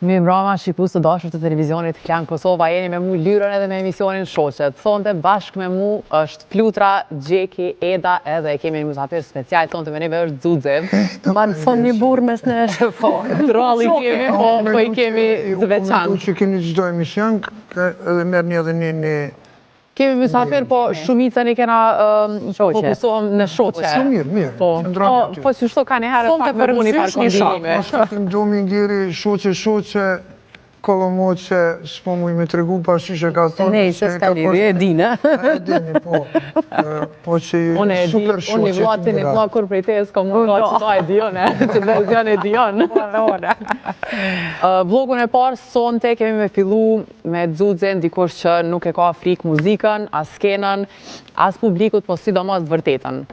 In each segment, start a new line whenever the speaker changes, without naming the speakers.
Mi mbrama shqipus të dashur të televizionit Klan Kosova, jeni me mu lyrën edhe me emisionin Shoqet. Thonte bashkë me mu është Flutra, Gjeki, Eda edhe e kemi një musafir special, thonte me neve është Xuxe.
Ma në thon një burë mes në
Po, tralli kemi, po i kemi të veçantë.
Që keni çdo emision, edhe merr një edhe një
Kemi musafir, po shumicën i kena fokusohem në Shoqe.
mirë.
Po që shto ka një herë pak me puni par kombinime.
Shkatim domi ngiri shoqe, kolomoqe, s'po muj me tregu pashtu që ka thonë.
Ne, se s'ka liri, e dina.
E dini, po. Po që super shoqe.
Unë i vlatin i vla kur prej te s'ka mu vla që ta e dion, që verzion e dion. Vlogun e parë sonte kemi me fillu me Xuxe, dikush që nuk e ka frikë muzikën, as skenën, as publikut, po sidomos vërtetën.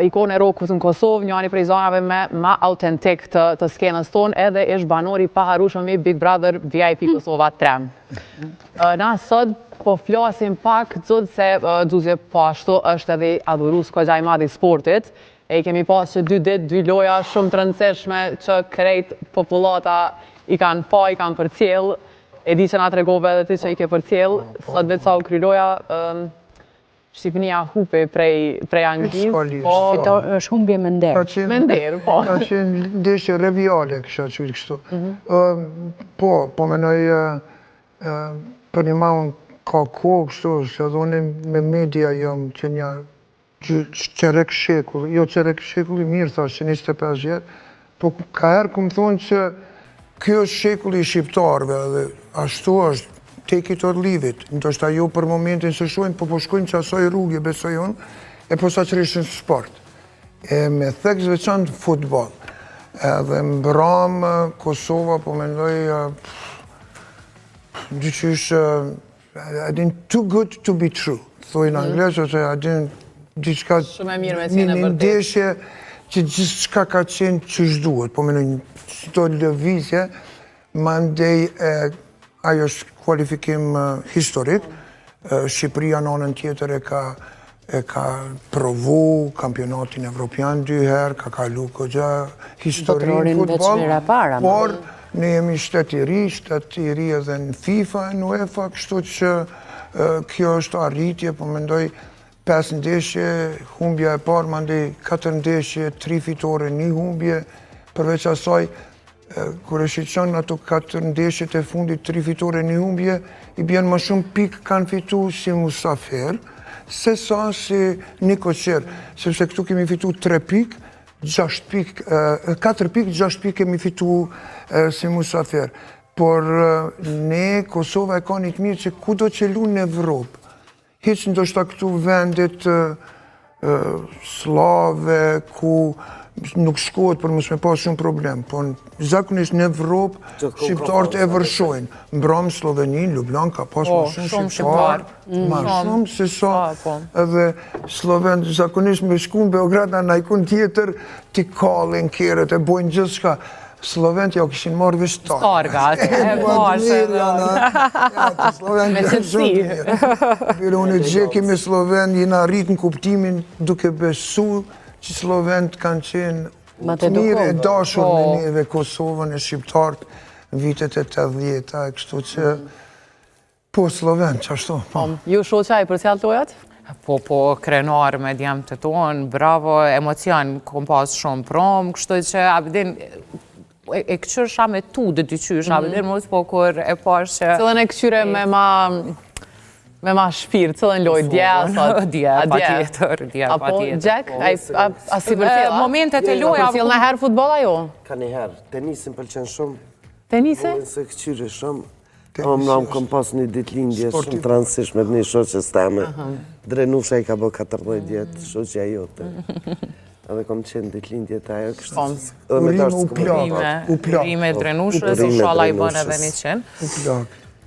Ikone e rockut në Kosovë, njani prej zonave me ma autentik të skenës tonë, edhe ish banori pa harushëm i Big Brother VIP Kosova 3. Na sot po flasim pak, Xuxe, se Xuxe po ashtu është edhe adhurus kogja i madh i sportit, e kemi pas që 2 ditë, 2 loja shumë të rëndësishme që krejt popullata i kanë pa, i kanë përcjell, e di që na tregove edhe ti që i ke përcjell, sot vetë sa u kry loja, Shqipënia hupe prej Anglisë,
Fito është humbje me nder.
Me nder, po.
Ka qenë ndeshje reviale, kësha qëjtë kështu. Po menoj, për një maun ka kohë kështu, se edhe unë me media jam që një qerek shekull, jo qerek shekull i mirë, thash që 25 vjetë, po ka herë këmë thonë që kjo është shekulli i shqiptarve, dhe ashtu është, take it or leave it. Ndoshta jo për momentin se shojnë, po shkojnë që asoj rrugje, besoj unë, e po sa qërishën sport. E me theks veçantë futbol. Edhe mbram Kosova, po mendoj, dyqysh, I didn't too good to be true. Thoj në angles, ose I didn't diçka një ndeshje që gjithë qka ka qenë që shduhet. Po mendoj, qëto lëvizje, ma ndej ajo është kualifikim historik. Shqipëria në anën tjetër e ka provu kampionatin evropian 2 herë, ka kalu këgja historin futbol, por ne jemi shtet i ri edhe në FIFA, në UEFA, kështu që kjo është arritje, po mendoj 5 ndeshje, humbja e parë, mandej 4 ndeshje, 3 fitore, 1 humbje, përveç asaj, kur e shqyqon ato 4 ndeshjet e fundit, 3 fitore, 1 humbje, i bjen më shumë pikë kanë fitu si musafir, se sa si një koqer, sepse këtu kemi fitu 3 pikë, 4 pikë, 6 pikë kemi fitu si musafir. Por ne, Kosova e ka një të mirë që ku do që lu në Evropë, hiç ndoshta këtu vendet slave, ku nuk shkohet për mos me pas shumë problem, po zakonisht në Evropë, shqiptarët e vërshojnë. Mbram Slovenin, Ljubljan ka pas ma shumë shqiptarë, ma shumë se sa, edhe Sloven zakonisht me shku në Beograd, në ikon tjetër, ti kallin kjerët, e bojnë gjithë shka. Slovent ja kishin marrë veç
Targa, e pashe.
Me qëtësi. Bire unë e Gjeki me Sloven, jena rritë në kuptimin duke besu që Slovent kanë qenë të mirë e dashur me neve Kosovën e Shqiptarët në vitet e 80-ta, e kështu që po Slovent, që ashtu.
Ju shoqa i përcjall tojat?
Po, krenar me djemë të tonë, bravo, emocion, kom pas shumë prom, kështu që abidin e këqyrsha me tu dhe dyqyrsha, abidin mos po kur e pash që...
Cëllën e këqyre me ma shpirë, cëllën loj, dje, asot?
Dje, pa tjetër.
Apo, Gjek, a si përcjella?
Momentet e loja...
Përcjell në herë futbola jo?
Ka një herë, tenisin pëlqen shumë.
Tenisi?
Se këqyre shumë. Më kom pas një ditlindje shumë transishme të një shoqës teme. Drenusha i ka bë 14 djetë, shoqja jote. Edhe kom qenë ditlindje të ajo kështë.
Urime Drenushës, inshallah i bën edhe 100.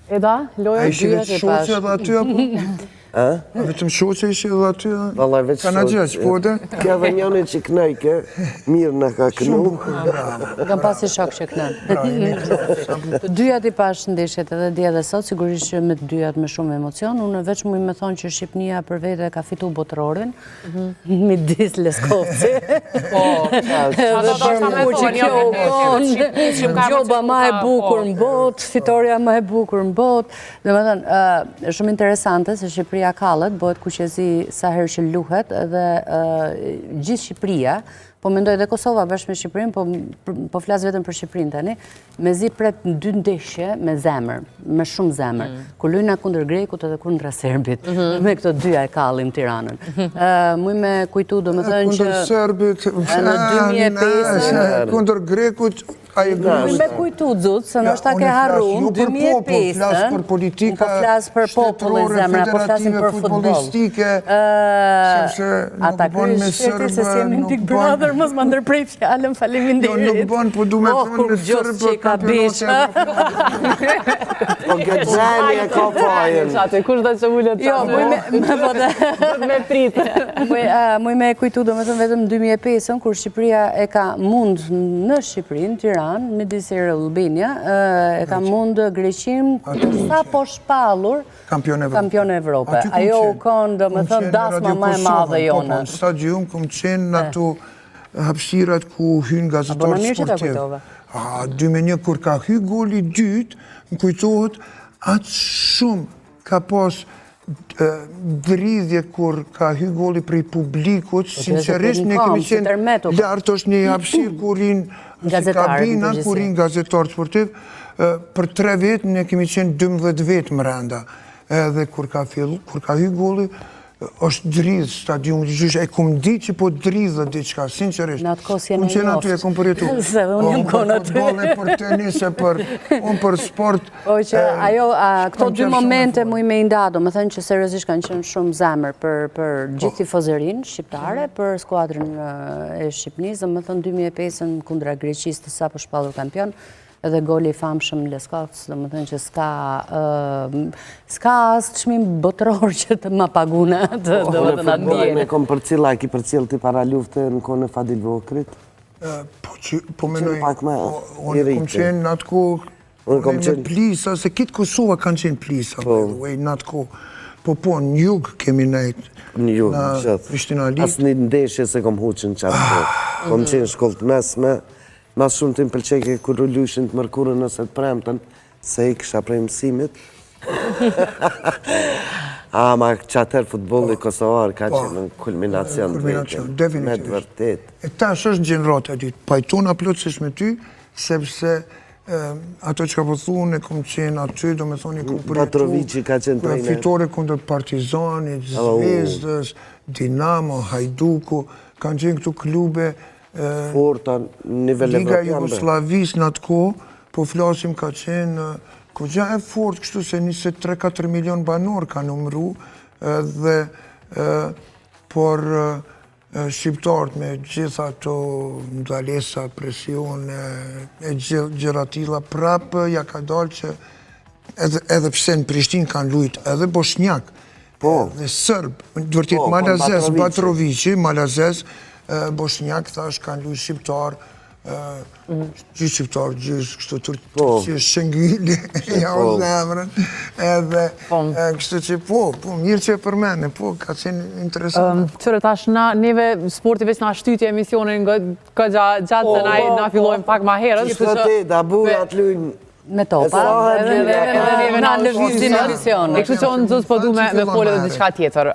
Eda, loja 2
e 5. A ishte vetë shoqja dhe aty apo? Vetëm shoqe ishe dhe aty,
Vallaj, veç
kanagjeq, po dhe?
Kja dhe njëne që knajke, mirë në ka kënu.
Kam pasi shok që kënë. Të dyjat i pash ndeshjet edhe dje dhe sot, sigurisht që me të dyjat me shumë emocion, unë veç mu i me thonë që Shqipnia për vete ka fitu botrorin, midis Leskovci. Gjoba ma e bukur në bot, fitoria ma e bukur në bot. Dhe me thënë, shumë interesante se Shqipëria kallet, bëhet kuqezi sa herë që luhet dhe gjithë Shqipëria, po mendoj dhe Kosova bashkë me Shqipërinë, po flasë vetëm për Shqipërinë tani, me zi pret në 2 ndeshje me zemër, me shumë zemër, kur lujna kundër Grekut edhe kundra Serbit, me këto dyja e kallim Tiranën. Muj me kujtu do me thënë që...
Kundër Serbit,
në 2005...
kundër Grekut,
Muj me kujtu, Zut, se në është ta ke harun, 2005,
për politika,
po flasë për popullin zemra, po flasim për futbol. Ata krysh shqeti se si jemi në Big Brother, mos më ndërprej fjallën, faleminderit.
Jo, nuk bën, po du me thonë në Serbë për kampionat.
Po gëgjani e ka fajën.
Kush da që mullet
Jo,
me pritë.
Muj me kujtu, do me thëmë vetëm 2005, kur Shqipëria e ka mund në Shqipërinë, Tiranë, midis e Albania, e ka mund Greqin sa po shpallur kampion Evrope. Ajo u konë, do me thëmë, dasma ma e madhe jone.
Në stadium, kom qenë në ato hapsirat ku hynë gazetarë sportiv. 2-1, kur ka hy goli dytë, më kujtohet, atë shumë ka pas dridhje kur ka hy goli prej publikut, sincerisht ne kemi qenë lartë është një hapsirë kur rinë kabina, kur rinë gazetarë sportiv, për 3 vetë ne kemi qenë 12 vetë më renda. Edhe kur ka hy goli, është dridhë stadium, e kum di që po dridhë diqka, sincerisht.
Në atë kos jenë
qenë aty, e kum përjetu.
Se dhe unë jem konë aty.
Për për tenise, unë për sport.
O që ajo, këto 2 momente mu i me indado, me thënë që seriosisht kanë qenë shumë zemër për gjithë tifozërinë shqiptare, për skuadrën e Shqipënisë, dhe me thënë 2005-ën kundra Greqisë të sa për shpallur kampion, edhe goli i famshëm Leskovc, dhe më thënë që s'ka asë çmim botror që të ma paguna të dhe më të në ndjerë.
Me kom për cila, ki për cilë ti para lufte në kone Fadil Vokrit?
Po menoj, unë kom qenë në atë kohë me plisa, se kitë Kosova kanë qenë plisa, në atë kohë. Po, në jugë kemi nejtë.
Në jugë, qëtë. Asë një ndeshje se kom huqën qatë kohë. Kom qenë shkollë të mesme, mas shumë të impëlqeke kërë lushin të mërkurën nëse të premten, se i kësha prej mësimit. Ma qatër futbolli kosovar ka që në kulminacion të vete, me të vërtet.
E ta është gjenrat e ditë, pajtona plotësish me ty, sepse ato që ka pëthu, ne kom qenë aty, do me thonë, kom përjetu,
Patrovici ka qenë trejner.
Fitore kundër Partizanit, Zvezdës, Dinamo, Hajduku, kanë qenë këtu klube,
Forta, nivel
Liga
evropian.
Jugoslavis në atë kohë, po flasim ka qenë kogja e fort, kështu se 23-4 milion banor ka numru, dhe por shqiptarët me gjitha ato ndalesa, presione, e gjeratila prapë, ja ka dalë që edhe pse në Prishtinë kanë lujt, edhe Bosnjak, edhe Sërb, dërtit Malazes, Batrovici, Malazes, Bosnjak, thash, kanë lujt shqiptar, gjithë shqiptar, gjithë kështu Turqi, Shëngjili, ja o zemrën, edhe kështu që mirë që e përmene, ka qenë interesant.
Qërë tash neve sporti veç nga shtytje emisionin nga gjatë se na fillojmë pak ma herët.
Qështë të te, da burat lujnë
me topa, edhe na lëvizin e misionë.
E kështu që unë zësë po du me folë dhe diçka tjetër.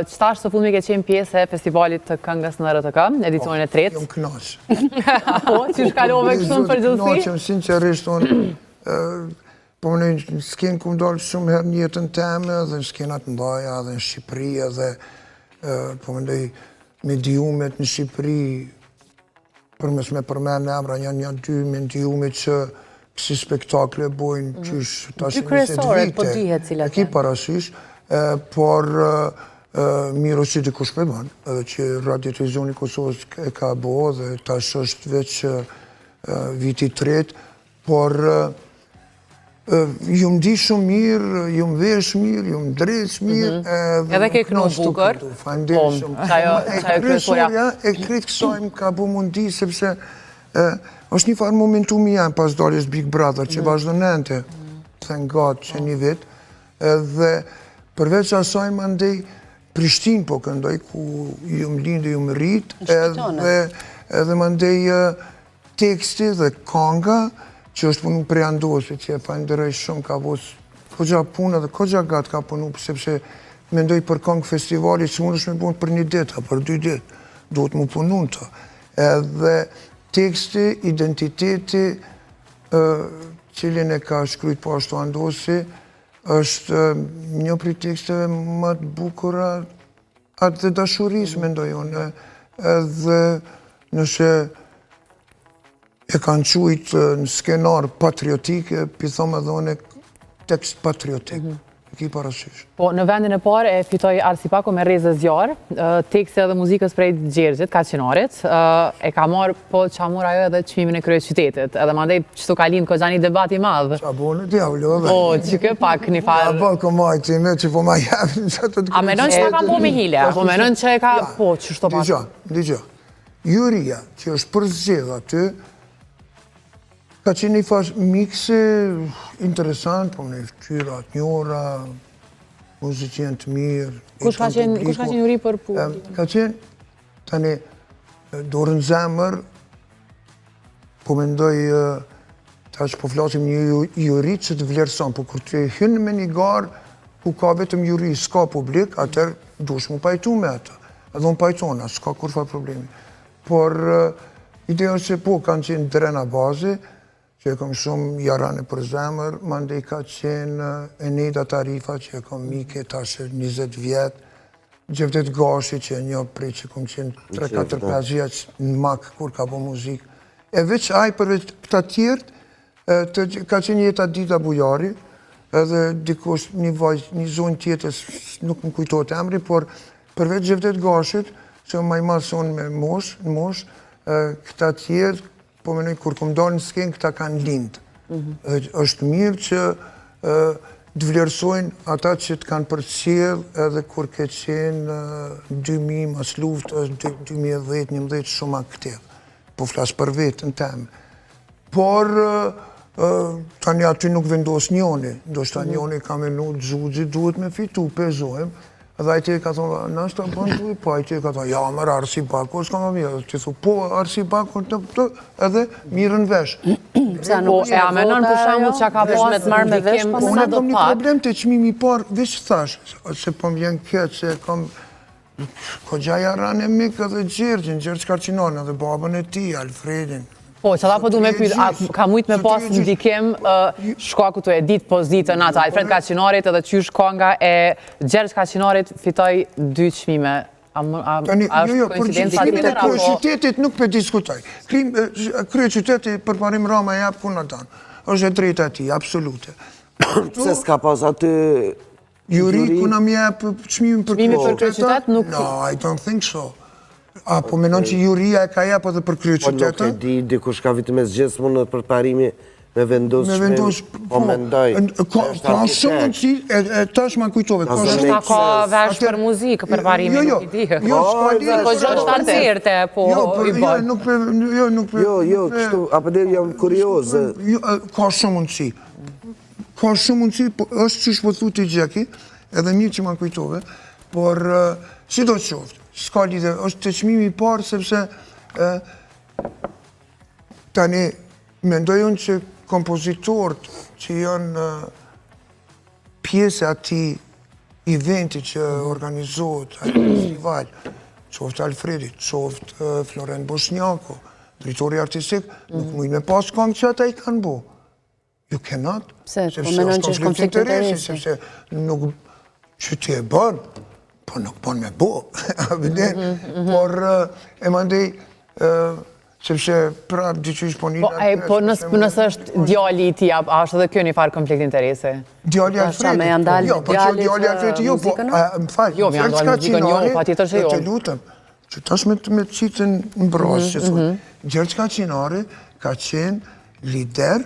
Qëtash së fundmi ke qenë pjesë e festivalit të këngës në RTK, edicionin e 3.
Jom knaqë.
Po, që shkallove kështu në përgjithësi?
Knaqëm, sincerisht, po në skenë ku më dalë shumë herë një jetën teme, dhe në skenat mbaja, dhe në Shqipëri, dhe po më ndoj mediumet në Shqipëri, përmes me përmen në emra, janë 2 mediumet që si spektakle bojnë qysh tash 20 vite, e ki parasysh, por miro që dikush me banë, edhe që Radio Televizioni Kosovës e ka bo, dhe tash është veç viti 3, por ju më di shumë mirë, ju më vesh mirë, ju më dreç mirë.
Edhe ke kënu bukër.
Faleminderit shumë. Kryesorja e kretë kësaj më ka bu mundi, sepse është një farë momentumi jam pas daljes Big Brother, që vazhdonente, thank God, që një vit, dhe përveç asaj më ndej Prishtinë po këndoj, ku ju më lindë, ju më rritë, edhe më ndej teksti dhe kanga, që është punu prej Andosit, që e falenderoj shumë, ka vos kogja puna dhe kogja gatë ka punu, sepse mendoj për kongë festivali, që mund është me punë për 1 ditë, për 2 ditë, duhet mu punu në të. Edhe teksti, identiteti, cilin e ka shkrujt po ashtu Andosi, është një prej teksteve më të bukura atë dhe dashuris, mendoj unë, edhe nëse e kanë qujtë në skenar patriotike, pithom edhe unë tekst patriotik, ki parasysh.
Po, në vendin e parë e fitoj Arsipako me Reze Zjarë, tekste edhe muzikës prej Gjergjit, Kaqinarit, e ka marë, po që amur ajo edhe qmimin e Krye Qytetit, edhe mandej qëtu ka linë këgja një debat i madhë.
Qa bo në diavlo, dhe?
Po, që ke pak një farë...
A po, këmaj me që po ma jepin që të të kërë...
A menon që ta ka po me hile?
Po, menon që e ka... Po, që shto pak...
Digja, juria që është përzgjedh aty, ka qenë një fash mikse interesant, po në ftyrat njora, muzicien të mirë.
Kush ka qenë juri për publik?
Ka qenë, tani, dorën zemër, po mendoj, ta që po flasim një juri që të vlerëson, po kur të hynë me një garë, ku ka vetëm juri, s'ka publik, atër dush mu pajtu me atë. Edhe unë pajtona, s'ka kur fa problemi. Por, ideja është që po kanë qenë drena bazi, që e kom shumë jarane për zemër, mandej ka qenë Enida Tarifa, që e kom mike tash 20 vjetë, Gjevdet Gashi, që e një prej që kom qenë 3-4-5 vjetë në mak, kur ka po muzikë. E veç aj përveç këta tjertë, ka qenë Jeta Dita Bujari, edhe dikush një zonë tjetës, nuk më kujtojt emri, por përveç Gjevdet Gashit, që më i mason me mosh, këta tjertë, po menoj, kur kom dalë në skenë, këta kanë lindë. është mirë që të vlerësojnë ata që të kanë përcjell edhe kur ke qenë 2000 mas luftë, është 2010-2011 shumë aktiv. Po flasë për vetën temë. Por, tani aty nuk vendos njoni. Do shta njoni ka menu Xhuxhi duhet me fitu, pezojmë. Edhe ajti ka thonë, nështë të bënë të, po ajti ka thonë, ja, mërë Arsipako, s'ka më mirë. Që thu, po, Arsipako, edhe mirën vesh.
Po, e amenon për shambu që ka pas
marrë me vesh, po
Unë kam një problem të qmimi parë, veç thash, se po më vjen këtë, se kam kogja jarane mikë edhe Gjergjin, Gjergj Karqinon, edhe babën e ti, Alfredin.
Po, që ta po du me pyt, ka mujt me pas në ndikim shkaku të edit pozitën atë Alfred Kaqinarit edhe qysh konga e Gjergj Kaqinarit fitoj 2 qmime.
Jo, për qmimin e Krye Qytetit nuk për diskutaj. Krye Qyteti për parim Rama e japë ku në tanë. është e drejta ti, absolute.
Pse s'ka pas aty...
Juri ku në më japë qmimin për
Krye Qytet?
No, I don't think so. Po menon që juria e ka japë edhe për Krye Qytetën?
Po nuk e di, dikush ka vitë me zgjesë mundë për parimi me vendos po mendoj.
Ka shumë mundësi, tash ma kujtove.
Shta ka vesh për muzikë, për parimi, nuk i di. Po gjë shtarterte, po i bëjt.
Jo, kështu, apë dhe jam kuriozë.
Ka shumë mundësi. Ka shumë mundësi, është që shpothu të gjeki, edhe mirë që ma kujtove, por si do të qoftë. S'ka lidhe, është të qmimi parë, sepse tani mendoj unë që kompozitorët që janë pjesë ati eventi që organizohet, ati festival, qoftë Alfredi, qoftë Florent Boshnjako, drejtori artistik, nuk mujnë me pas këngë që ata i kanë bo. You cannot.
Pse, po menon që është konflikt interesi.
Sepse nuk që ti e bënë, po nuk bon me bo, por e mandej, sepse prap dyqysh po një...
Po nësë është djali i ti, a është edhe kjo një farë konflikt interesi?
Djali Alfredi? Jo, po që djali Alfredi, jo, po, më falj, Gjergj Kaqinari, të lutëm, që tash me të qitën në brosë, që thonë, Gjergj Kaqinari ka qenë lider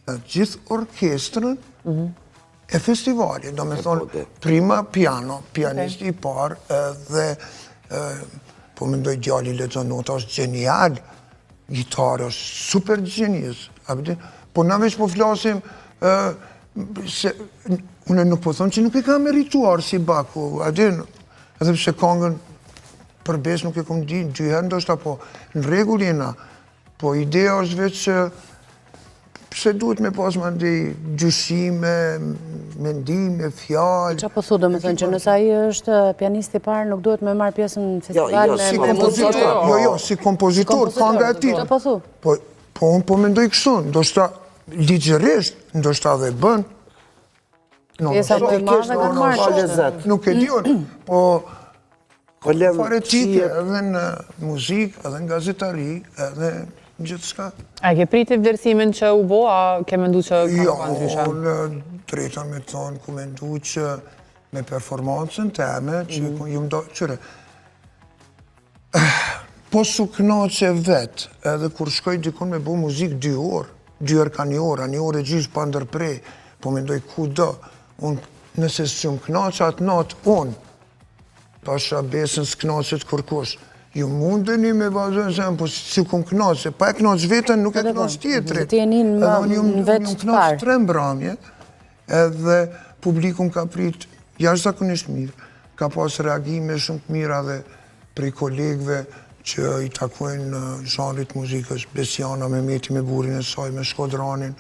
gjithë orkestrën e festivalit, do me thonë prima piano, pianisti I parë dhe po mendoj djali lexon nota është genial, gitarë është super genius, po na veç po flasim se unë nuk po thonë që nuk e ka merituar si Baku, edhe pse këngën përbes nuk e kom di, 2 herë ndoshta po në rregull jena, po ideja është veç që pse duhet me pas mandej gjyshime, mendime, fjalë.
Qa po thu, do me thënë që nësa ai është pianist I parë, nuk duhet me marrë pjesë në festival me
si kompozitor, si kompozitor, kënga e tij.
Qa po thu?
Po unë po mendoj kështu, ndoshta ligjërisht, ndoshta dhe bën.
Pjesa më e madhe kanë marrë.
Nuk e di unë, po fare tike edhe në muzikë, edhe në gazetari, edhe në gjithë shka.
A ke priti vlerësimin që u bo, a ke mendu që ka pa ndryshe?
Jo, unë drejta me thonë ku mendu që me performancën teme, që ju më do, qëre, po su knaqe vetë, edhe kur shkoj dikun me bu muzikë 2 orë, 2 orë ka 1 orë, 1 orë e gjysë pa ndërprej, po mendoj ku do, unë nëse së më knaqe atë natë unë, pasha besën s'knaqet kërkush. Ju mundeni me vazhdojnë zemë, po si ku më knaqe, pa e knaqe vetën, nuk e knaqe tjetërit.
Ti e një në vetë të parë.
3 mbramje, edhe publikum ka prit jashtëzakonisht mirë, ka pas reagime shumë të mira dhe prej kolegëve që I takojnë zhanrit muzikës, Besiana me Meti me burin e saj, me Shkodranin,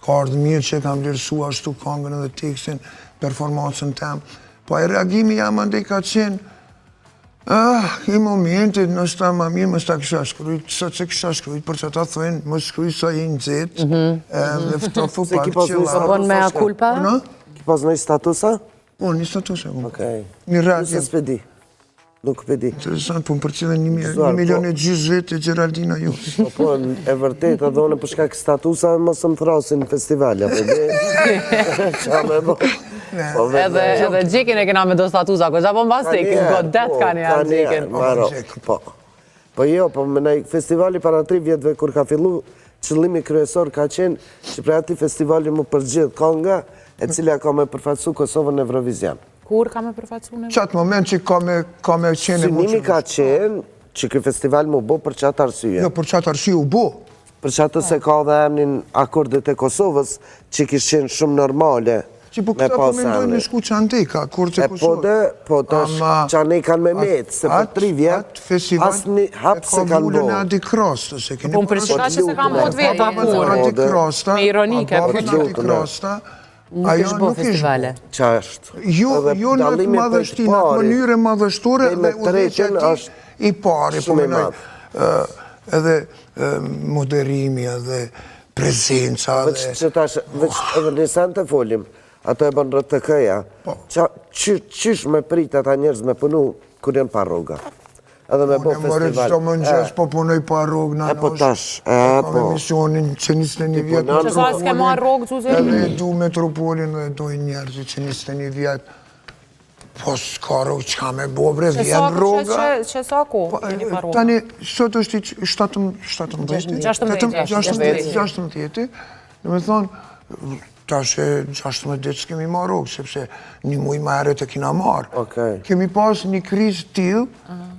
ka ardhë mirë që kam vlerësua ashtu këngën edhe tekstin, performancën tem. Po e reagimi jam andej ka qenë, I momentit nështë ma mirë më s'ta kësha shkrujt, sa që kësha shkrujt, për që ta thujnë, më shkrujt sa I nëzit, dhe ftofu pak qëla.
Po bon me a kulpa?
Ki pas në I statusa?
Po, një statusa.
Okej.
Një radio.
Nëse s'pedi? Nuk pedi.
Interesant, po më përcjellë 1,5 milion e vetë e Geraldina ju.
Po, e vërtet, edhe one përshka kë statusa, mos më thrasin në festival, apo dhe? Qa me bo?
Edhe Gjekin e kena me do statusa, ko qa po mbastik, godet ka një atë Gjekin.
Po jo, po menaj festivali para 3 vjetëve kur ka fillu, qëllimi kryesor ka qenë që prej ati festivali mu përgjith konga e cilja ka me përfatsu Kosovën në Eurovision.
Kur ka me përfatsu në?
Qatë moment që ka me qenë e
Synimi ka qenë që kë festival mu bo për qatë arsye.
Jo, për qatë arsye u bo.
Për qatë se ka dhe emnin akordet e Kosovës që kishë qenë shumë normale.
Që po këta po mendojnë në shku Qandeka, kur që Kosovë.
Po tash Qandeka në me metë, se për 3 vjetë, asë hapë se kanë bo.
E ka vullën e Adi Krasta, se keni
Po më përshka që se kanë bot veta kur.
Adi Krasta,
Me ironike.
Adi Krasta,
Nuk ishtë bo festivale.
Qa është?
Jo në të madhështina, në mënyre madhështore dhe udhëheqja ti I pari, po menoj, edhe moderimi, edhe prezenca.
Veç edhe nisan të folim, ato e bën RTK-ja, qysh me prit ata njerëz me punu kur janë pa rruga? Edhe me bo festival.
Unë e mërë qëto më njës, po punoj pa rrugë në
po tash,
po. Ka emisionin që 21 vjetë.
Që sa s'ke marrë rrugë, Gjuzë?
Edhe du Metropolin dhe doj njerëzit që 21 vjetë. Po s'ka rrugë që ka me bo, bre, vjen rruga.
Që sa ku?
Tani, sot është 16, në me thonë, tash e 16 ditë s'kemi marrë rrugë, sepse një muj ma herët e kina marrë. Kemi pas një krizë t'il,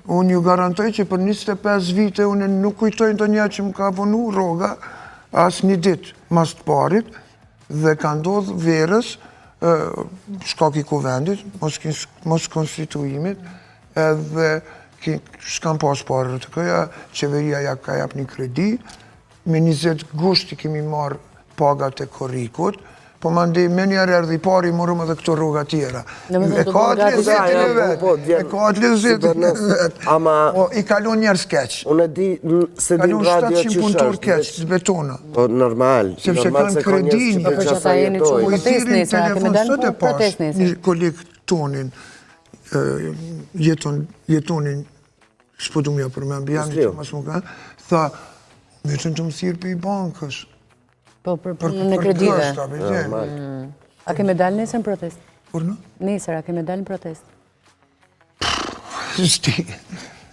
unë ju garantoj që për 25 vite unë nuk kujtojnë të një që më ka punu rruga, as një ditë mas të parit, dhe ka ndodhë verës, shkak I kuvendit, mos konstituimit, edhe s'kam pas parë të këja, qeveria ja ka jap një kredi, me 20 gushti kemi marrë pagat e korrikut, po ma ndej me njerë erdi pari, morëm edhe këto rruga tjera. E ka atë lezetin e vetë, I kalon njerë s'keq.
Unë e di se din radio që
kalon 700 punëtor keq, s'betona.
Po normal.
Sepse kanë kredin,
për që ta jeni që
I thirin telefon sot e pas, një kolegë tonin, jetonin, s'po du mja për me ambjani që mas më ka, tha, vetën të më thirë për I bankës.
Po për punën e kredive. A keme dalë nesër në protest?
Kur në?
Nesër, a keme dalë në protest?
Zdi.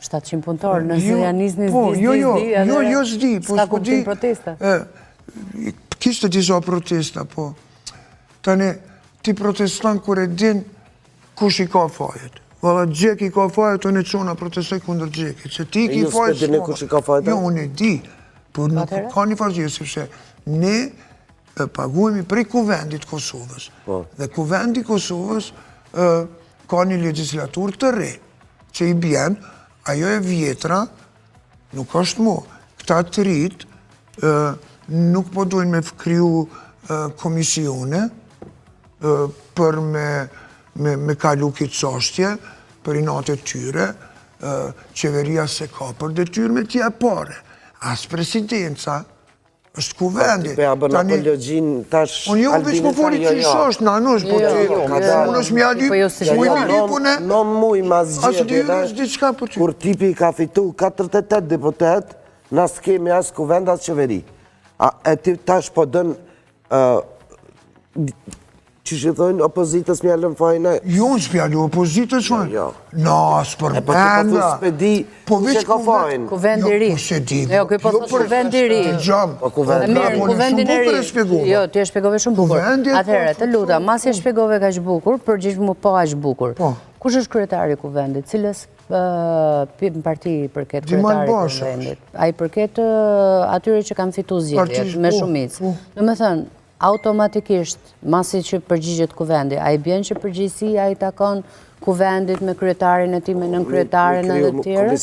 700 punëtorë, nëse janë zdi,
jo, zdi.
s'ka kuptim protesta.
kishte disa protesta, po tani ti proteston kur e din kush i ka fajet. Valla Gjek i ka fajet, unë e qona protestoj kundër Gjekit, që ti ki fajet
s'po dini kush i ka fajet?
Jo, unë e di, por nuk ka një fargjë, sepse ne paguemi prej kuvendit Kosovës. Dhe kuvendi Kosovës ka një legislatur të re, që i bjen, ajo e vjetra, nuk është mo. Këta të rritë nuk po dojnë me kriju komisione për me kalu këtë qashtje, për i natë të tyre, qeveria se ka për detyrë me tja pare. As presidenca, është kuvendi.
Pe a bën apologjin tash...
Unë jo veç më foli që shosht, në anush, po që unë është mja lipune...
Në muj ma zgjedhje, kur tipi ka fitu 48 deputet, nas kemi as kuvend as qeveri. E ti tash po dën... Që që thojnë opozitës mjallën fajnë?
Jo, në s'pjallu opozitës fajnë. No, s'për
menda. Po të po s'pedi që ka fajnë?
Kuvendi ri.
Jo, po se di.
Jo, këj po thot kuvendi ri.
Po kuvendi ri.
Kuvendin e ri. Jo, ti e shpjegove shumë bukur. Atëherë, të luta, mas e shpjegove ka që bukur, përgjish mu po aq bukur. Kush është kryetari kuvendit? Cilës parti përket kryetari kuvendit? A i përket atyre që kanë fitu zgjedhjet me shumicë. Në me thënë, automatikisht, masi që përgjigjet kuvendi, a i bjen që përgjigjesia i takon kuvendit me kryetarin e ti, me nën kryetarin e dhe tjere?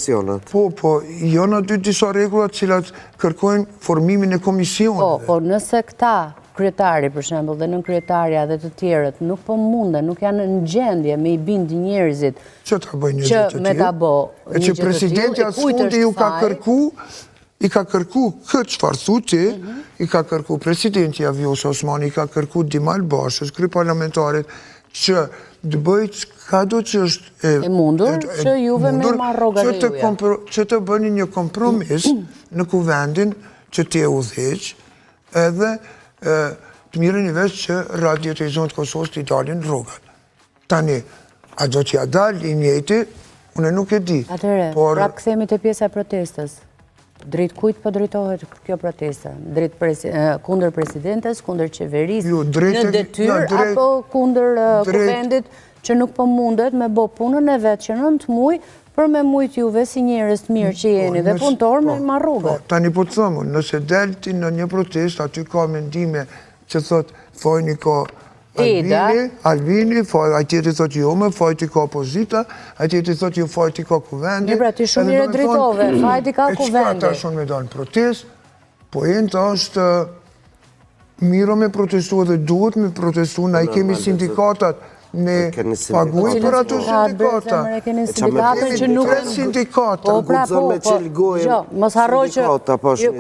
Po, jona dy disa regullat cilat kërkojnë formimin e komisionit.
Po, nëse këta kryetari, për shembull, dhe nën kryetarja dhe të tjerët, nuk po munde, nuk janë në gjendje me i bindi njerëzit
që
me ta bo
e që presidenti atë fundi ju ka kërku, i ka kërku këtë qëfar thuti, i ka kërku presidenti Vjosa Osmani, i ka kërku Dimal Bashës, kry parlamentarit, që të bëjt ka do që është
e mundur, që juve me marrë rogat e juja.
Që të bëni një kompromis në kuvendin që ti e udheq, edhe të mire një vesh që Radio Televizion të Kosovës të i dalin rogat. Tani, a do që ja dalë i njëti, une nuk e di.
Atere, prap këthemi të pjesa protestës. Drejt kujt po drejtohet kjo protesta? Kundër presidentes, kundër qeveris, në detyr, apo kundër kuvendit që nuk po mundet me bo punën e vetë që 9 muj, për me mujt juve si njerëz të mirë që jeni dhe punëtor me marrugë.
Tani po të thëmë, nëse delti në një protest, aty ka mendime që thot, fojni ka Albini, a tjeti thot jo me, fajti ka opozita, a tjeti thot jo fajti ka kuvendi.
Një pra ti shumë mire drejtove, fajti ka kuvendi.
E qëka ta shumë me dalë në protest, po e në ta është miro me protestu dhe duhet me protestu, na i kemi sindikatat, ne paguaj për ato sindikata.
Ne kemi sindikata që nuk...
Sindikata.
Mos harroj që...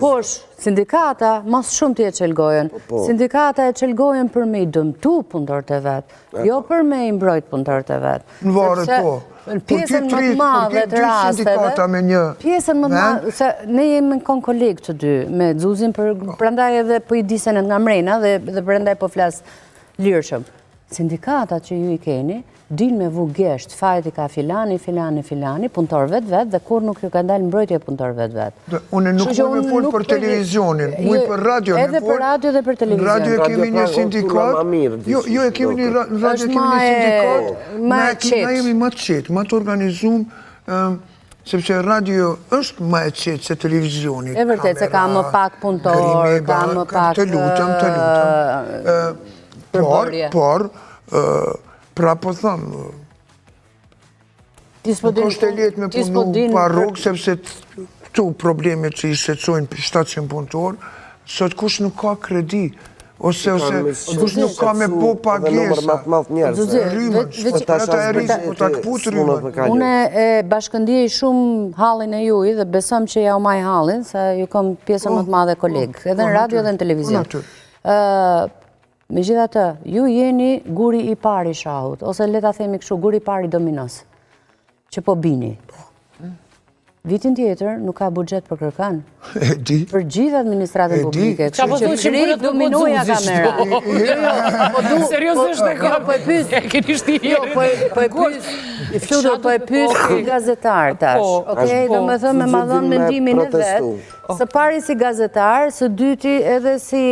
Kush, sindikata, mos shumë ti e qelgojen. Sindikata e qelgojen për me i dëmtu punëtorët e vetë, jo për me i mbrojt punëtorët e vetë.
Në varet po.
Pjesën më të madhe të rasteve, pjesën më të madhe, se ne jemi në konë kolegë të dy, me Zuzin, prandaj edhe për i disen nga mrena dhe prandaj po flasë lirëshëm. Sindikatat që ju i keni, din me vu gesht, fajti ka filani, punëtor vetë dhe kur nuk ju ka dalë mbrojtje punëtor vetë.
Une nuk me full për televizionin, mujë për radio.
Edhe për radio dhe për televizion.
Radio e kemi një sindikat, jo e kemi një radio e kemi një sindikat, na jemi ma të qetë, ma të organizum, sepse radio është ma e qetë se televizioni.
E vërtet se ka më pak punëtor, ka më pak...
Të lutem. Por, pra po thëmë, nuk është e letë me punu pa rrugë, sepse këtu problemet që i shqetsojnë për 700 punëtor, sot kush nuk ka kredi, ose kush nuk ka me po pagesa.
Une e bashkëndijej shumë hallin e juj dhe besëm që ja u maj hallin, se ju kom pjesën më të madhe kolegë, edhe në radio dhe në televizion. Me gjitha të, ju jeni guri i pari shahut, ose leta themi këshu, guri i pari dominos, që po bini. Vitin tjetër nuk ka budget për kërkan.
E di.
Për gjithë administratën publike.
Qa po duhet që bërët nuk po dzuzisht.
Seriosisht e ka. Po e pys.
E keni shtirë.
Po e pys. I Flutur, po e pyes si gazetar tash. Okej, do me thëmë me ma dhënë mendimin e vetë. Së pari si gazetar, së dyti edhe si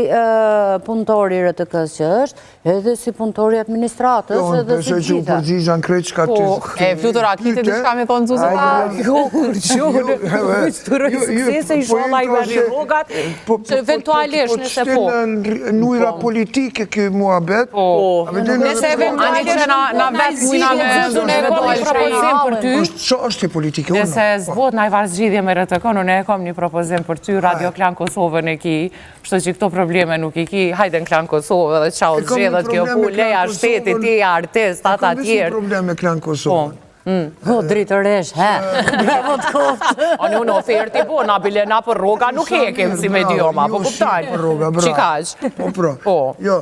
punëtori RTK-s që është, edhe si punëtori administratës, edhe si
gjitha. Që u përgjigjan krejt që ka të...
E, Flutur, a kite të shka me thonë Zuzë?
Jo, kur gjohë, të rëjë suksese i shola i bërri rogat, që eventualisht nëse po.
Nujra politike kjo mua betë.
Nëse eventualisht na vetë mujna me zune e kom një propozim për ty.
Që është e politike?
Nëse zbot na i varë zgjidhje me RTK, unë e kom një propozim për ty, Radio Klan Kosovën e ki, shto që këto probleme nuk i ki, hajde në Klan Kosovë dhe qau të zxedhet kjo pu, leja shtetit, ti artist, ata tjerë.
Kam një problem me Klan Kosovën.
Po, dritëresh, he? Bravo të koftë.
Unë oferti po, na bile na për roga nuk hekim si me dioma, po kuptaj. Qikaq.
Po, pra. Jo,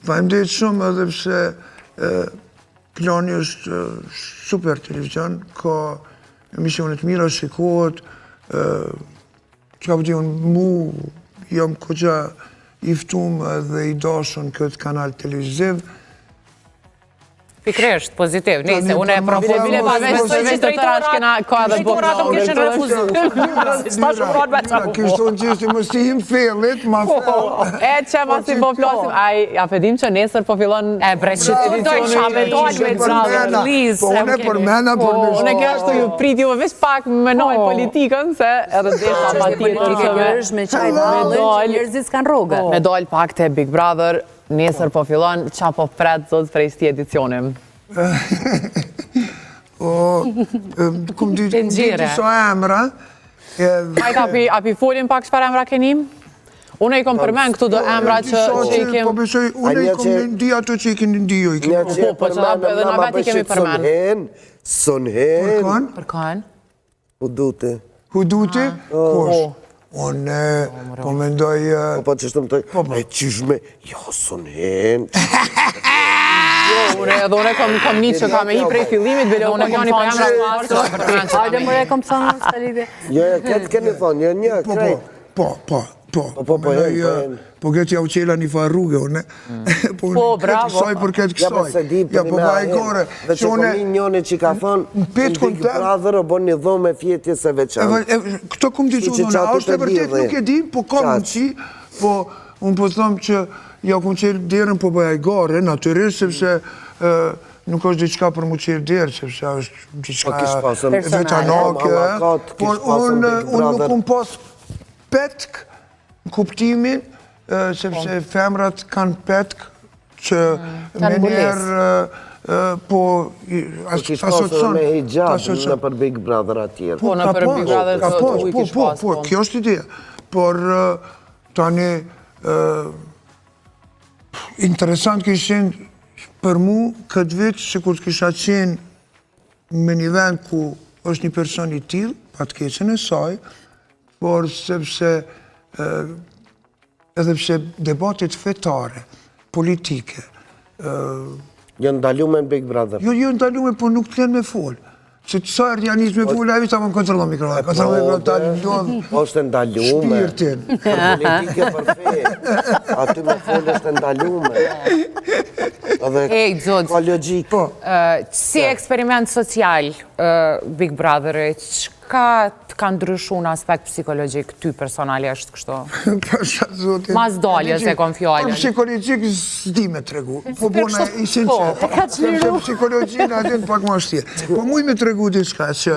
fajmdejt shumë edhe pse Klani është super televizion, ka emisionet mira, shikohet, që ka pëti unë mu, jam këgja iftum dhe i dashën këtë kanal televiziv.
Pikresht, pozitiv, nëjse, unë e profobile pa veshtë që drejtorat më kishen refuzu. Sta shumë rrët me të
Kështë unë qështë më stihim fellit, ma fel.
E që ma si po flasim, a pedim që nesër po fillon...
E bre, që të doj shame dojnë me të liz.
Po unë e për mena, për me
Unë e kja ashtu ju prit ju veç pak me nojnë politikën, se edhe desha pa tjetër që
me qaj dalën që njerëzit s'kan rogë.
me dojnë pak të Big Brother, nesër po fillon, qa po pretë zot prej sti edicionim?
Kum ditë so emra.
Hajta, api folin pak shpar emra kenim? Unë i kom përmen këtu do emra që i kem...
Po besoj, unë i kom ndi ato që i keni ndi jo i kem.
Po që edhe na vet i kemi përmen.
Sonhen.
Për kanë?
Hudute.
Hudute? Kosh. Unë, po mendoj...
Po që shtë më toj, e qyshme, jo, sonhen.
Unë kom një që ka me i prej fillimit, bile unë kom një për emra pasë.
Hajde mëre kom thonë në s'ka lidhje.
Jo, këtë keni thonë, jo një, krejt.
Po këtë ja u qela një fa rrugë, unë.
Po, bravo.
Kësaj për këtë
Ja,
kësaj.
për se di, për një me ahen. Dhe që komi njone që ka thonë,
Pet
Big Brother o bon një dhome fjetjes e veçanë.
Këto kom t'i që unë, a është e vërtet nuk e dim, po kam në qi, po unë po thëmë që ja kom qelë derën po bëja i gare, natyrisht, sepse nuk është diqka për mu qelë derë, sepse është diqka veçanake, por unë nuk kom pas petk në kuptimin, sepse femrat kanë petk që me njerë po
Kish pasur me hijab në për Big Brother atjerë.
Po, në për Big Brother të u i kish pas.
Po, kjo është ideja. Por tani interesant kishin për mu këtë vit që kur të kisha qenë me një vend ku është një person i tillë, pa të keqen e saj, por sepse edhe pse debatet fetare, politike,
Jo ndalume në Big Brother.
jo ndalume, po nuk të lenë me folë. Se të sarë janë njës me folë, a vita më kontrollon mikrofonin. Kontrollon mikrofonin, ta lodhë
është ndalume.
shpirtin.
Për politike për fe. Aty me folë është ndalume.
Ej, Zodz,
Ka logik.
si eksperiment social Big Brother, qka të ka ndryshu në aspekt psikologjik ty personalisht kështu? Mas dalje se kom fjallën.
Për psikologjik s'di me tregu. Po bona i sinqer. Sepse psikologjina adin pak ma shtje. Po muj me tregu diçka që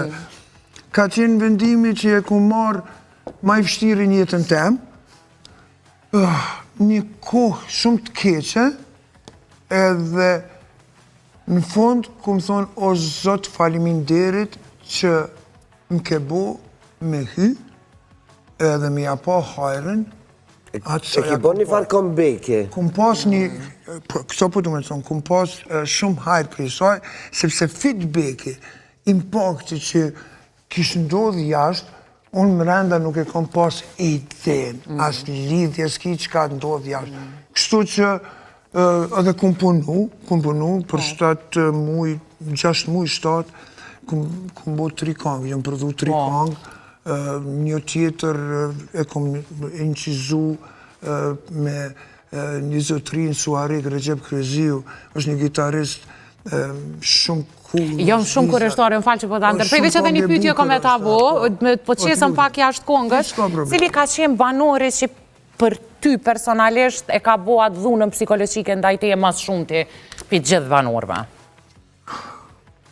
ka qenë vendimi që e ku marë ma i fështiri në jetën tem, një kohë shumë të keqe, edhe në fund ku më thonë, o Zot faleminderit që më ke bo me hy, edhe me ja pa hajrën.
E ki bo një farë kombeke.
Kum pas një, këso po të me thonë, kum pas shumë hajrë për i saj, sepse feedbacki, impakti që kishë ndodhë jashtë, unë më renda nuk e kom pas ideen, as lidhje s'ki që ka ndodhë jashtë. Kështu që edhe kum punu për 7 muj, 6 muj, 7, kum bo 3 kangë, jam përdu 3 kangë, një tjetër e kom incizu me një zotrin Suarek Recep Kreziu, është një gitarist shumë cool.
Jam shumë kurështore, më falë që po të ndërprej, veç edhe një pyetje kom e tabu, po qesëm pak jashtë kongës, cili ka qenë banori që për ty personalisht e ka bo atë dhunën psikologjike ndaj teje mas shumë të për gjithë banorëve?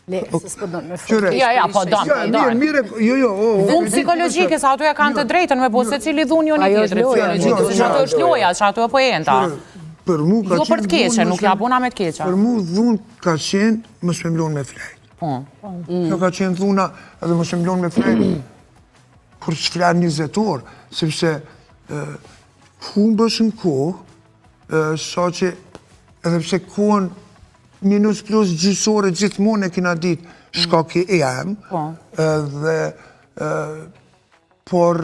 Se s'po do me fërë.
Ja, po donë.
Mire, jo.
Dhunë psikologjike, sa ato ja kanë të drejtën me bo se cili dhunë jo një tjetër psikologjike, se që ato është loja, që ato e poenta. Jo për të keqe, nuk ja buna me të keqe.
Për mu dhunë ka qenë më shpemlon me flejt. Kjo ka qenë dhuna edhe më shpemlon me flejt kur që flerë 20 orë, sepse humbës në kohë, sa që edhe pse kohën minus plus gjysore gjithmonë e kina ditë shka ki e jam, dhe por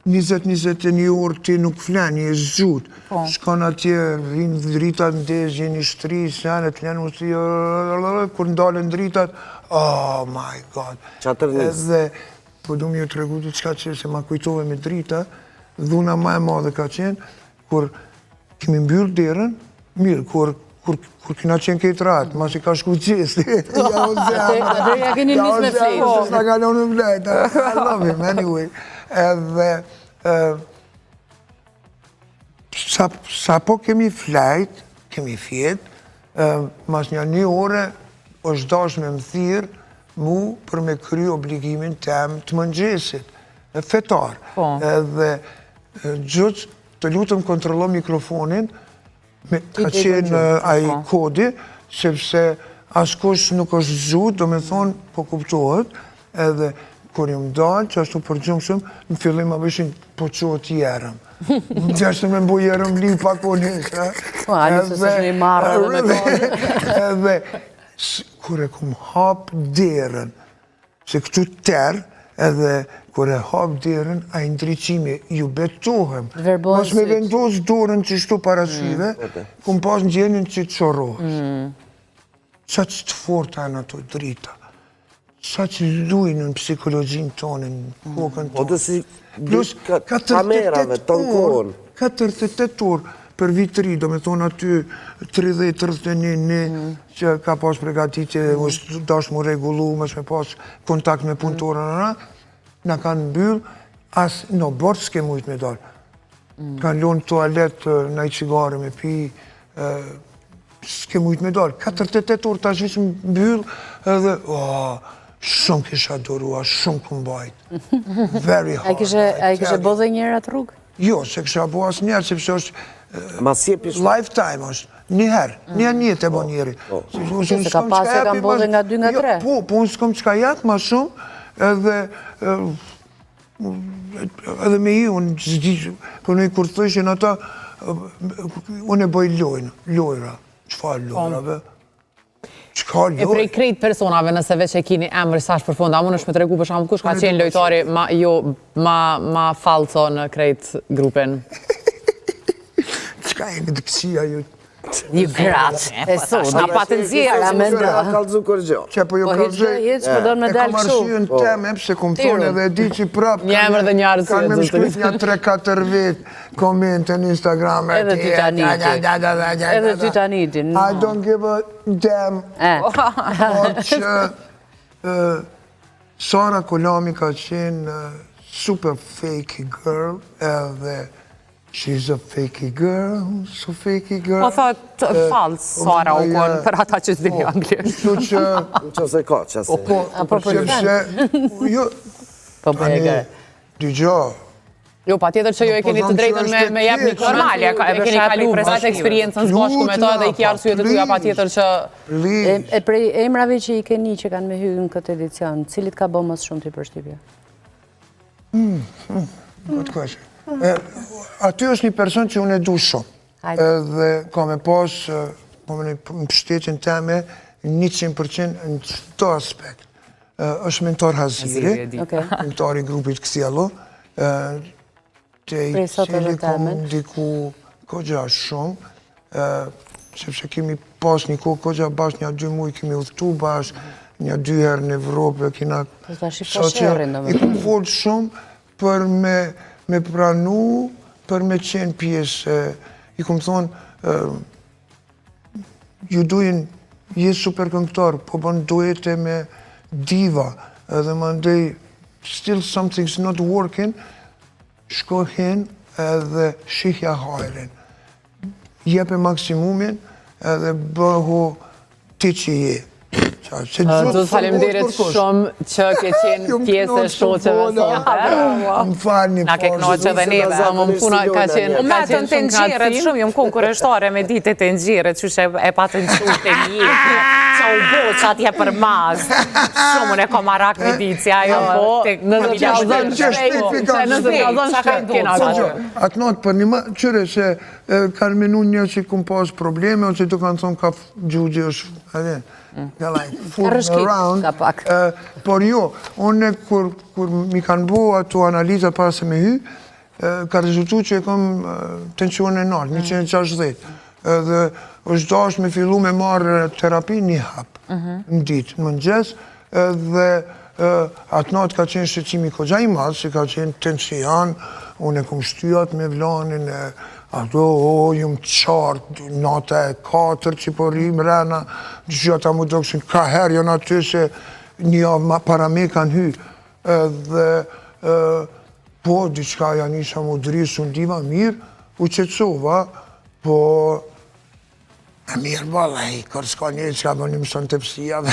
20-21 orë ti nuk flen, një e zgjut, shkon atje, rinë dritat ndezje, një shtri, senet, flenë usti, kur ndalën dritat, oh my god. Edhe, po du mi ju të regu të qka që se ma kujtove me drita, dhuna ma e madhe ka qenë, kur kemi mbyllë derën, mirë, kur kina qenë këtë ratë, ma që ka shku qesti.
Ja keni njës me flejtë.
S'na kalon në flejtë, I love him, anyway. Edhe, sa po kemi flejtë, kemi fjetë, mas një ore, është dash me më thirë, mu për me kry obligimin tem të mëngjesit, fetar. Edhe, gjëtë, të lutëm kontrolo mikrofonin, ka qenë aji kodi, sepse askush nuk është zhut, do me thonë, po kuptohet, edhe kur jam dalë, që ashtu për gjungëshëm, në fillim a vëshin po qohet jerëm. Në gjashtë me mbu jerëm li pa konis.
Po, a njësë se një marrë dhe me konë.
Edhe, kur e kum hap derën, se këtu terë, edhe kur e hap derën, a i ndryqimi, ju betohem. Mos me vendos dorën që shtu parashive, kum pas në gjenin që të qorohës. Qa që të forta e në ato drita, qa që lujnë në psikologjin tonë, në kokën tonë. Plus, 48 orë për vitëri, do me thonë aty 30-31 që ka pas pregatitje, është dash mu regullu, mësh me pas kontakt me punëtorën, na kanë mbyllë, asë në bërë s'ke mujtë me dalë. Kanë lonë toalet, në i qigare me pi, s'ke mujtë me dalë. 48 orë tash vishë mbyllë, edhe, shumë kisha dorua, shumë këmbajtë. Very hard.
A i kishe bo dhe njerë atë rrugë?
Jo, se kisha bo asë njerë, sepse është lifetime është, njëherë jetë e bo njeri.
Se ka pas e kam bo dhe nga 2 nga 3?
Po, unë s'kom qka jetë ma shumë, edhe me i, unë zdi, për nëjë kur thëshin ata, unë e bëj lojra, qëfar lojrave? Qëka lojra?
E prej krejt personave nëse veç e kini emër sash për fund, a mund është me tregu për shamë kush ka qenë lojtari ma falco në krejt grupin?
Qëka e në dëksia ju?
Një gratë, e sotë.
Na patë nëzirë,
me nda. Kalzu kërgjo.
Që po jo kalzoj,
e
kom arsye në teme, pëse kom thonë edhe di që prapë,
Një emër dhe një arsye,
kanë me më shkryt një 3-4 vetë komente në Instagram.
Edhe ty tanitin.
I don't give a damn. Po që Sara Kolami ka qenë super fakey girl, edhe she's a fakey girl, so fakey girl.
Po thot falë Sara u konë për ata që s'dini anglisht.
Kështu që...
Që se ka, që se.
Po për
Jo,
Po për e gërë.
Dygjo.
Jo, pa tjetër që jo e keni të drejtën me jep një
Normale,
e keni kalu për eksperiencën së bashku me ta dhe i kja arsye të tuja pa tjetër që...
E prej emrave që i keni që kanë me hyrë në këtë edicion, cilit ka bo mësë shumë të i përshtypja?
Good question. Aty është një person që unë e du shumë. Dhe ka me pas, në pështetjen teme, 100% në qëto aspekt. është mentor Haziri, mentor i grupit Ksielo, të i cili kom ndiku kogja shumë, sepse kemi pas një kohë kogja bashkë, një 2 muaj kemi udhëtu bashkë, një 2 herë në Evropë, kina... I kom folë shumë për me pranu, për me qenë pjesë, i kom thonë, you doing je super këngëtar, po bën duete me diva, edhe më ndej, still something's not working, shko hin edhe shihja hajrin. Jepe maksimumin edhe bëhu ti që je.
Do të faleminderit shumë që ke qenë pjesë e shoqeve sonte.
Më falni,
Na ke knoqë edhe neve.
Më puna ka qenë
Unë metën të nxirët shumë, jëmë konkurrentare me ditët të nxirët, që shë e patë në shumë të jetë, që u bo që atje për mazë, shumë unë e ka marak me ditë, si ajo
nëse ka dhënë shpejt kena që.
Atë natë për një qëre se kanë menu një që kumë pas probleme, ose të kanë thonë ka gjugje është, edhe,
ka pak.
Por jo, unë kur mi kanë bo ato analiza para se me hy, ka rezultu që e kom tension e nalë, 160. Dhe është dash me fillu me marrë terapi një hapë në ditë, në mëngjes, dhe atë natë ka qenë shqecimi kogja i madhë, si ka qenë tension, unë e kom shtyat me vlanin e ato, jumë qartë, nata e 4 që po rrim rena, që ata mu doksin ka herë, janë aty se një avë para me kanë hy. Dhe po, diçka janë isha mu drisu në diva mirë, u qetsova, po e mirë bala, kërë s'ka njërë që ka bo një mëson të pësijave.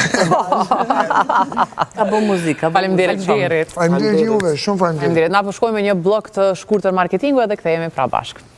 Ka bo muzika.
Faleminderit shumë.
Faleminderit juve, shumë faleminderit.
Na përshkojmë me një blok të shkurtër marketingu edhe kthehemi pra bashkë.